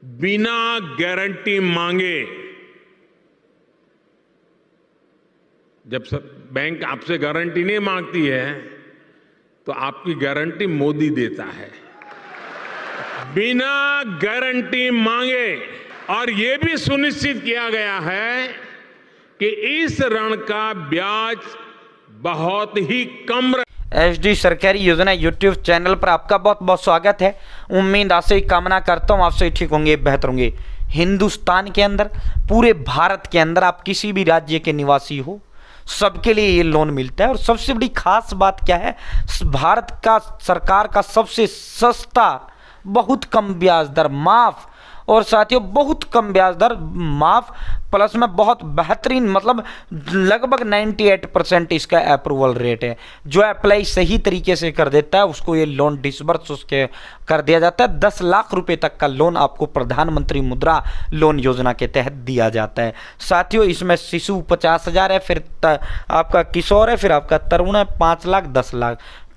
बिना गारंटी मांगे, जब बैंक आपसे गारंटी नहीं मांगती है तो आपकी गारंटी मोदी देता है, बिना गारंटी मांगे। और यह भी सुनिश्चित किया गया है कि इस ऋण का ब्याज बहुत ही कम। एसडी सरकारी योजना यूट्यूब चैनल पर आपका बहुत बहुत स्वागत है। उम्मीद आपसे ही कामना करता हूँ आप सही ठीक होंगे, बेहतर होंगे। हिंदुस्तान के अंदर, पूरे भारत के अंदर आप किसी भी राज्य के निवासी हो, सबके लिए ये लोन मिलता है। और सबसे बड़ी खास बात क्या है, भारत का सरकार का सबसे सस्ता, बहुत कम ब्याज दर माफ, और साथियों बहुत कम ब्याज दर माफ, प्लस में बहुत बेहतरीन, मतलब लगभग 98% इसका अप्रूवल रेट है। जो अप्लाई सही तरीके से कर देता है उसको ये लोन डिसबर्स उसके कर दिया जाता है। 10 लाख रुपए तक का लोन आपको प्रधानमंत्री मुद्रा लोन योजना के तहत दिया जाता है। साथियों इसमें शिशु 50,000 है, फिर आपका किशोर है, फिर आपका तरुण है 5 लाख,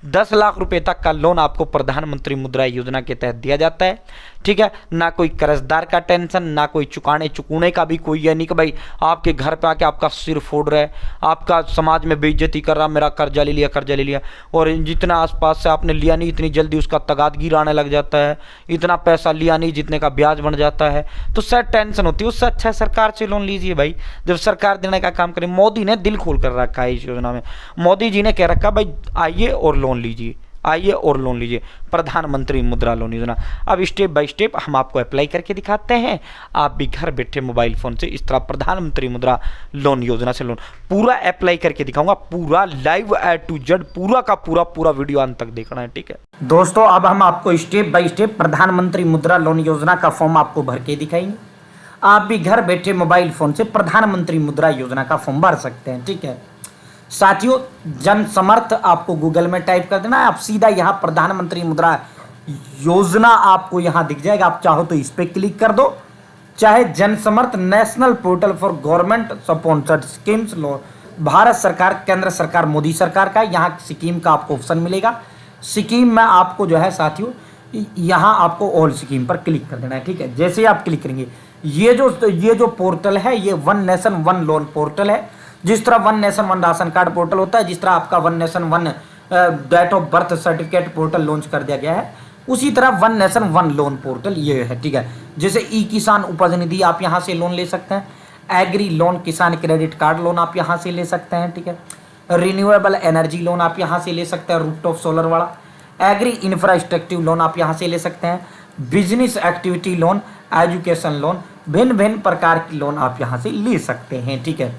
10 लाख रुपए तक का लोन आपको प्रधानमंत्री मुद्रा योजना के तहत दिया जाता है। ठीक है, ना कोई कर्जदार का टेंशन, ना कोई चुकाने का भी कोई, यानी कि भाई आपके घर पे आके आपका सिर फोड़ रहा है, आपका समाज में बेइज्जती कर रहा, मेरा कर्जा ले लिया, और जितना आसपास से आपने लिया नहीं इतनी जल्दी उसका तगादगीर आने लग जाता है, इतना पैसा लिया नहीं जितने का ब्याज बन जाता है, तो सर टेंशन होती है। उससे अच्छा सरकार से लोन लीजिए भाई, जब सरकार देने का काम करे। मोदी ने दिल खोल कर रखा है इस योजना में। मोदी जी ने कह रखा भाई आइए और लोन लीजिए, आइए और लोन लीजिए, प्रधानमंत्री मुद्रा लोन योजना। अब स्टेप बाय स्टेप हम आपको अप्लाई करके दिखाते हैं। आप भी घर बैठे मोबाइल फोन से इस तरह प्रधानमंत्री मुद्रा लोन योजना से लोन पूरा अप्लाई करके दिखाऊंगा, पूरा लाइव A to Z, पूरा का पूरा वीडियो अंत तक देखना है। ठीक है दोस्तों, अब हम आपको स्टेप बाय स्टेप प्रधानमंत्री मुद्रा लोन योजना का फॉर्म आपको भर के दिखाएंगे। आप भी घर बैठे मोबाइल फोन से प्रधानमंत्री मुद्रा योजना का फॉर्म भर सकते हैं। ठीक है साथियों, जन समर्थ आपको गूगल में टाइप कर देना है, आप सीधा यहाँ प्रधानमंत्री मुद्रा योजना आपको यहाँ दिख जाएगा। आप चाहो तो इस पे क्लिक कर दो, चाहे Jan Samarth national portal for government sponsored schemes लो, भारत सरकार, केंद्र सरकार, मोदी सरकार का, यहाँ स्कीम का आपको ऑप्शन मिलेगा। स्कीम में आपको जो है साथियों यहाँ आपको ऑल स्कीम पर क्लिक कर देना है। ठीक है, जैसे आप क्लिक करेंगे ये जो पोर्टल है ये one nation one loan portal है। जिस तरह one nation one ration card portal होता है, जिस तरह आपका one nation one date of birth certificate portal launch कर दिया गया है, उसी तरह one nation one loan portal ये है। ठीक है, जैसे ई किसान उपज निधि आप यहाँ से लोन ले सकते हैं, एग्री लोन किसान क्रेडिट कार्ड लोन आप यहाँ से ले सकते हैं। ठीक है, रिन्यूएबल एनर्जी लोन आप यहाँ से ले सकते हैं, रूफटॉप सोलर वाला, एग्री इंफ्रास्ट्रक्चर लोन आप यहाँ से ले सकते हैं, business activity loan, education loan, भिन्न भिन्न प्रकार की लोन आप यहाँ से ले सकते हैं। ठीक है,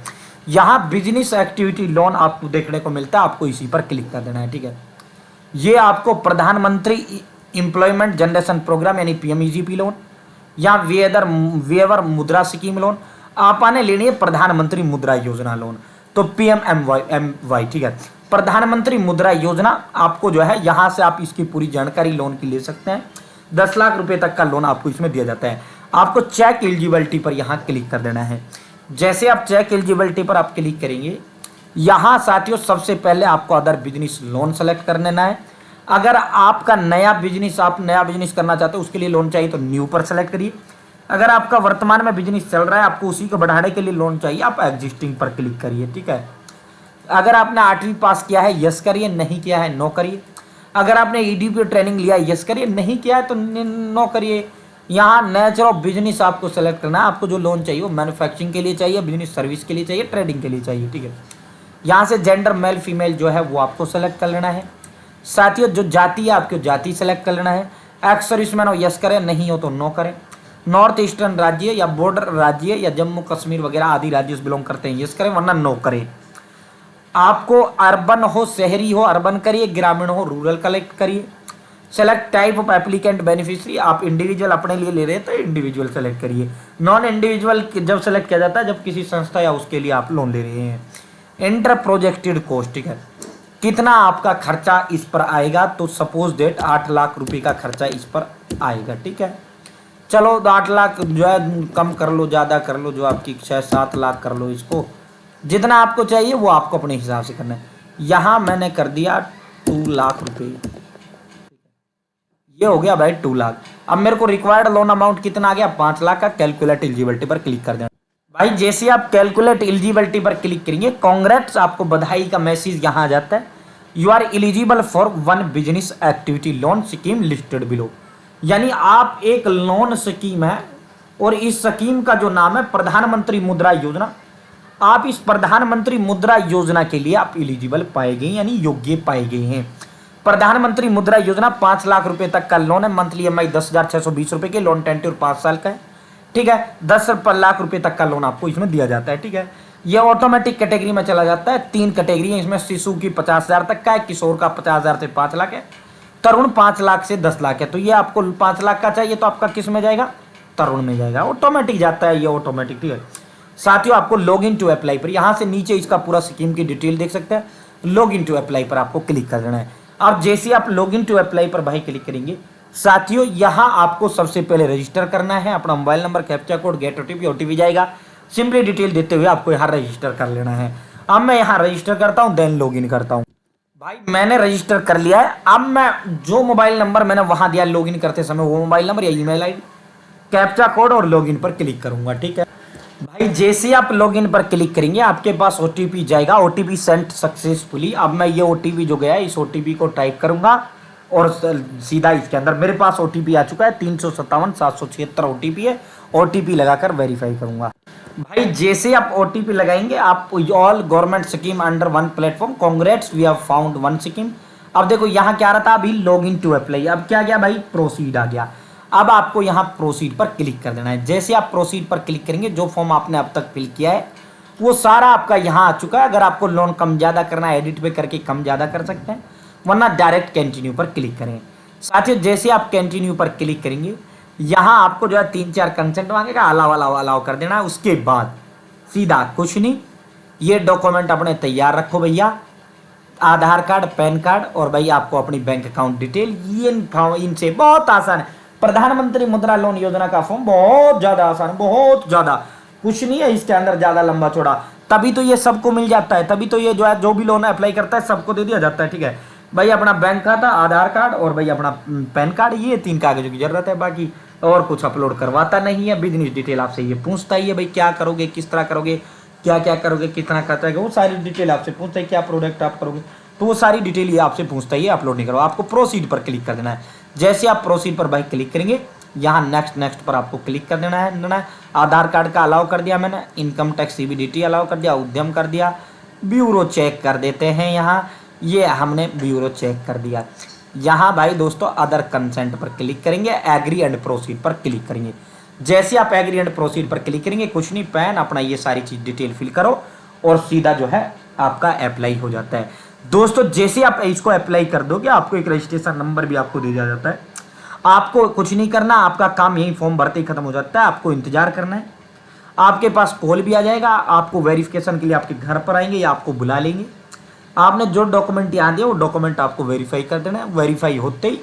यहाँ बिजनेस एक्टिविटी लोन आपको देखने को मिलता है, आपको इसी पर क्लिक कर देना है। ठीक है, ये आपको प्रधानमंत्री एम्प्लॉयमेंट जनरेशन प्रोग्राम यानी PMEGP लोन या वेवर मुद्रा स्कीम लोन आपने लेनी है, प्रधानमंत्री मुद्रा योजना लोन तो PMMY। ठीक है, प्रधानमंत्री मुद्रा योजना आपको जो है यहाँ से आप इसकी पूरी जानकारी लोन की ले सकते हैं। 10 लाख रुपए तक का लोन आपको इसमें दिया जाता है। आपको चेक एलिजिबिलिटी पर यहाँ क्लिक कर देना है। जैसे आप चेक एलिजिबिलिटी पर आप क्लिक करेंगे, यहाँ साथियों सबसे पहले आपको अदर बिजनेस लोन सेलेक्ट कर लेना है। अगर आपका नया बिजनेस करना चाहते हो, उसके लिए लोन चाहिए तो न्यू पर सेलेक्ट करिए। अगर आपका वर्तमान में बिजनेस चल रहा है, आपको उसी को बढ़ाने के लिए लोन चाहिए, आप एग्जिस्टिंग पर क्लिक करिए। ठीक है, अगर आपने 8वीं पास किया है यस करिए, नहीं किया है नो करिए। अगर आपने EDP ट्रेनिंग लिया है यस करिए, नहीं किया है तो नो करिए। यहाँ नेचर ऑफ बिजनेस आपको सेलेक्ट करना है। आपको जो लोन चाहिए वो मैन्युफैक्चरिंग के लिए चाहिए, बिजनेस सर्विस के लिए चाहिए, ट्रेडिंग के लिए चाहिए। ठीक है, यहाँ से जेंडर मेल फीमेल जो है वो आपको सेलेक्ट कर लेना है। साथियों जो जाति है आपको जाति सेलेक्ट कर लेना है। एक्स सर्विसमैन हो यस करें, नहीं हो तो नो करें। नॉर्थ ईस्टर्न राज्य या बॉर्डर राज्य या जम्मू कश्मीर वगैरह आदि राज्यों से बिलोंग करते हैं यस करें, वरना नो करें। आपको अर्बन हो शहरी हो अर्बन करिए, ग्रामीण हो रूरल कलेक्ट करिए। Select type of applicant beneficiary, आप इंडिविजुअल अपने लिए ले रहे हैं तो इंडिविजुअल सेलेक्ट करिए। नॉन इंडिविजुअल जब सेलेक्ट किया जाता है जब किसी संस्था या उसके लिए आप लोन ले रहे हैं। Enter projected cost. ठीक है, कितना आपका खर्चा इस पर आएगा, तो सपोज डेट 8 लाख रुपए का खर्चा इस पर आएगा। ठीक है, चलो 8 लाख जो है कम कर लो, ज़्यादा कर लो, जो आपकी इच्छा है 7 लाख कर लो, इसको जितना आपको चाहिए वो आपको अपने हिसाब से करना है। यहाँ मैंने कर दिया 2 लाख रुपए। ये हो गया भाई 2 लाख। अब मेरे को रिक्वायर्ड लोन अमाउंट कितना आ गया, 5 लाख का। कैलकुलेट एलिजिबिलिटी पर क्लिक कर देना भाई। जैसे आप कैलकुलेट एलिजिबिलिटी पर क्लिक करेंगे, कांग्रेट्स, आपको बधाई का मैसेज यहां आ जाता है। You are eligible for 1 business activity loan scheme listed below. यानी आप एक लोन स्कीम है और इस स्कीम का जो नाम है प्रधानमंत्री मुद्रा योजना। आप इस प्रधानमंत्री मुद्रा योजना के लिए आप एलिजिबल पाए गए, यानी योग्य पाए गए हैं। प्रधानमंत्री मुद्रा योजना 5 लाख रुपए तक का लोन है। मंथली EMI 10,620 रुपए के, लोन टेंट्योर 5 साल का है। ठीक है, 10 लाख रुपए तक का लोन आपको इसमें दिया जाता है। ठीक है, ये ऑटोमेटिक कैटेगरी में चला जाता है। 3 कैटेगरी है इसमें। शिशु की 50,000 तक का है, किशोर का 50,000 से 5 लाख है, तरुण 5 लाख से 10 लाख है। तो ये आपको 5 लाख का चाहिए तो आपका किस में जाएगा, तरुण में जाएगा। ऑटोमेटिक जाता है ये, ऑटोमेटिक। ठीक है साथियों, आपको लॉग इन टू अप्लाई पर, यहाँ से नीचे इसका पूरा स्कीम की डिटेल देख सकते हैं। लॉग इन टू अप्लाई पर आपको क्लिक कर देना है। अब जैसे आप लॉग इन टू अप्लाई पर भाई क्लिक करेंगे साथियों, यहाँ आपको सबसे पहले रजिस्टर करना है। अपना mobile number, captcha code, gate OTP जाएगा। सिंपली डिटेल देते हुए आपको यहाँ रजिस्टर कर लेना है। अब मैं यहाँ रजिस्टर करता हूँ, देन लॉग इन करता हूँ। भाई मैंने रजिस्टर कर लिया है। अब मैं जो मोबाइल नंबर मैंने वहां दिया लॉग इन करते समय, वो मोबाइल नंबर या ईमेल आईडी, कैप्चा कोड और लॉग इन पर क्लिक करूंगा। ठीक है भाई, जैसे आप लॉगिन पर क्लिक करेंगे आपके पास ओटीपी जाएगा, ओटीपी सेंट सक्सेसफुली। अब मैं ये ओटीपी जो गया है इस ओटीपी को टाइप करूंगा और सीधा इसके अंदर मेरे पास ओटीपी आ चुका है। 357,776 ओटीपी है। ओटीपी लगाकर वेरीफाई करूंगा। भाई जैसे आप ओटीपी लगाएंगे, आप all government scheme under 1 platform, congrats we have found 1 scheme. अब देखो यहाँ क्या रहा था, अभी लॉग इन टू अप्लाई। अब क्या गया भाई, प्रोसीड आ गया। अब आपको यहाँ प्रोसीड पर क्लिक कर देना है। जैसे आप प्रोसीड पर क्लिक करेंगे, जो फॉर्म आपने अब तक फिल किया है वो सारा आपका यहाँ आ चुका है। अगर आपको लोन कम ज़्यादा करना है, एडिट पे करके कम ज़्यादा कर सकते हैं, वरना डायरेक्ट कंटिन्यू पर क्लिक करें। साथियों जैसे आप कंटिन्यू पर क्लिक करेंगे, यहाँ आपको जो है 3-4 कंसेंट मांगेगा, अलाउ कर देना है। उसके बाद सीधा कुछ नहीं, ये डॉक्यूमेंट अपने तैयार रखो भैया, आधार कार्ड, पैन कार्ड और भाई आपको अपनी बैंक अकाउंट डिटेल। ये इनसे बहुत आसान है। प्रधानमंत्री मुद्रा लोन योजना का फॉर्म बहुत ज्यादा आसान है, बहुत ज्यादा, कुछ नहीं है इसके अंदर ज्यादा लंबा चौड़ा। तभी तो ये सबको मिल जाता है, तभी तो ये जो है जो भी लोन अप्लाई करता है सबको दे दिया जाता है। ठीक है भाई, अपना बैंक खाता, आधार कार्ड और भाई अपना पैन कार्ड, ये 3 कागजों की जरूरत है। बाकी और कुछ अपलोड करवाता नहीं है। बिजनेस डिटेल आपसे ये पूछता ही है, भाई क्या करोगे, किस तरह करोगे, क्या क्या करोगे, कितना खर्चा है, वो सारी डिटेल आपसे पूछता है। क्या प्रोडक्ट आप करोगे, तो वो सारी डिटेल ये आपसे पूछता ही है। अपलोड नहीं करो, आपको प्रोसीड पर क्लिक कर देना है। जैसे आप प्रोसीड पर भाई क्लिक करेंगे, यहाँ नेक्स्ट पर आपको क्लिक कर देना है। आधार कार्ड का अलाउ कर दिया मैंने, इनकम टैक्स CBDT अलाउ कर दिया, उद्यम कर दिया, ब्यूरो चेक कर देते हैं। यहाँ ये हमने ब्यूरो चेक कर दिया। यहाँ भाई दोस्तों अदर कंसेंट पर क्लिक करेंगे, एग्री एंड प्रोसीड पर क्लिक करेंगे। जैसे आप एग्री एंड प्रोसीड पर क्लिक करेंगे, कुछ नहीं, पैन अपना ये सारी चीज डिटेल फिल करो और सीधा जो है आपका अप्लाई हो जाता है। दोस्तों जैसे आप इसको अप्लाई कर दोगे, आपको एक रजिस्ट्रेशन नंबर भी आपको दे दिया जाता है। आपको कुछ नहीं करना, आपका काम यही फॉर्म भरते ही खत्म हो जाता है। आपको इंतजार करना है, आपके पास कॉल भी आ जाएगा, आपको वेरिफिकेशन के लिए आपके घर पर आएंगे या आपको बुला लेंगे। आपने जो डॉक्यूमेंट यहाँ दिया वो डॉक्यूमेंट आपको वेरीफाई कर देना है। वेरीफाई होते ही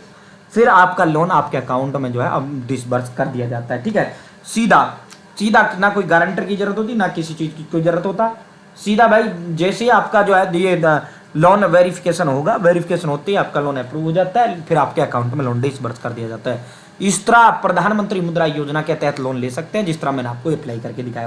फिर आपका लोन आपके अकाउंट में जो है अब डिसबर्स कर दिया जाता है। ठीक है, सीधा ना कोई गारंटर की जरूरत होती, ना किसी चीज की कोई जरूरत होता। सीधा भाई जैसे ही आपका जो है ये लोन वेरिफिकेशन होगा, वेरिफिकेशन होते ही आपका लोन अप्रूव हो जाता है, फिर आपके अकाउंट में लोन डिसबर्स कर दिया जाता है। इस तरह प्रधानमंत्री मुद्रा योजना के तहत लोन ले सकते हैं, जिस तरह मैंने आपको अप्लाई करके दिखाया।